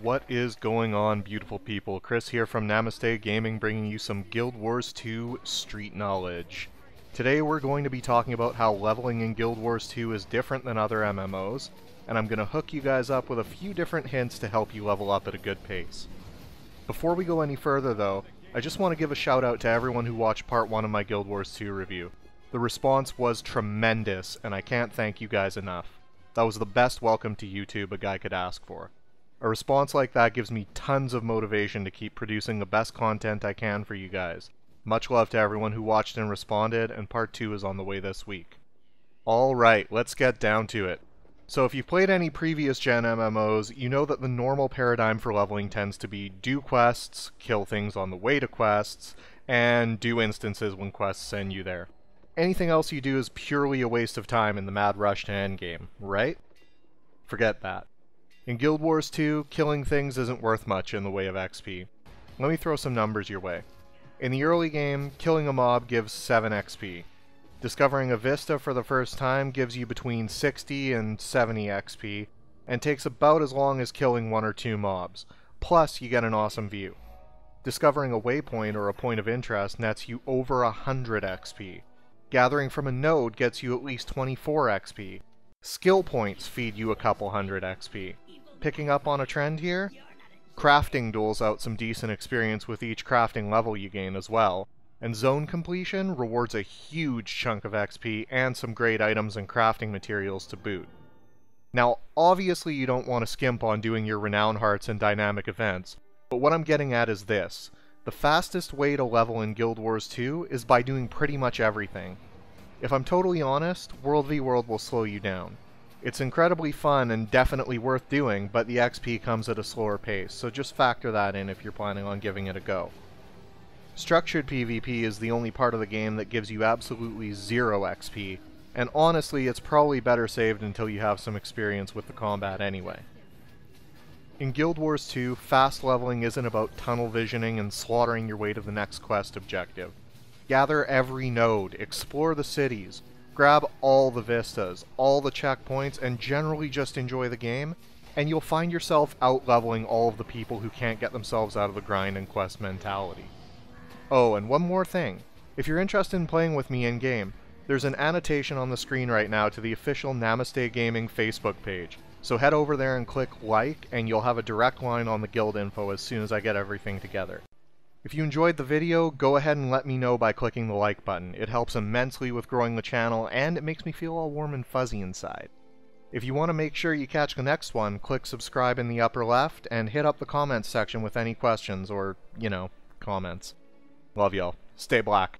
What is going on, beautiful people? Chris here from Namaste Gaming, bringing you some Guild Wars 2 street knowledge. Today we're going to be talking about how leveling in Guild Wars 2 is different than other MMOs, and I'm going to hook you guys up with a few different hints to help you level up at a good pace. Before we go any further though, I just want to give a shout out to everyone who watched part 1 of my Guild Wars 2 review. The response was tremendous, and I can't thank you guys enough. That was the best welcome to YouTube a guy could ask for. A response like that gives me tons of motivation to keep producing the best content I can for you guys. Much love to everyone who watched and responded, and part 2 is on the way this week. Alright, let's get down to it. So if you've played any previous gen MMOs, you know that the normal paradigm for leveling tends to be do quests, kill things on the way to quests, and do instances when quests send you there. Anything else you do is purely a waste of time in the mad rush to endgame, right? Forget that. In Guild Wars 2, killing things isn't worth much in the way of XP. Let me throw some numbers your way. In the early game, killing a mob gives 7 XP. Discovering a vista for the first time gives you between 60 and 70 XP, and takes about as long as killing 1 or 2 mobs. Plus, you get an awesome view. Discovering a waypoint or a point of interest nets you over 100 XP. Gathering from a node gets you at least 24 XP. Skill points feed you a couple hundred XP. Picking up on a trend here? Crafting doles out some decent experience with each crafting level you gain as well, and zone completion rewards a huge chunk of XP and some great items and crafting materials to boot. Now, obviously you don't want to skimp on doing your renown hearts and dynamic events, but what I'm getting at is this. The fastest way to level in Guild Wars 2 is by doing pretty much everything. If I'm totally honest, World v World will slow you down. It's incredibly fun and definitely worth doing, but the XP comes at a slower pace, so just factor that in if you're planning on giving it a go. Structured PvP is the only part of the game that gives you absolutely 0 XP, and honestly it's probably better saved until you have some experience with the combat anyway. In Guild Wars 2, fast leveling isn't about tunnel visioning and slaughtering your way to the next quest objective. Gather every node, explore the cities, grab all the vistas, all the checkpoints, and generally just enjoy the game, and you'll find yourself out-leveling all of the people who can't get themselves out of the grind and quest mentality. Oh, and one more thing. If you're interested in playing with me in-game, there's an annotation on the screen right now to the official Namaste Gaming Facebook page, so head over there and click like, and you'll have a direct line on the guild info as soon as I get everything together. If you enjoyed the video, go ahead and let me know by clicking the like button. It helps immensely with growing the channel, and it makes me feel all warm and fuzzy inside. If you want to make sure you catch the next one, click subscribe in the upper left, and hit up the comments section with any questions or, comments. Love y'all. Stay black.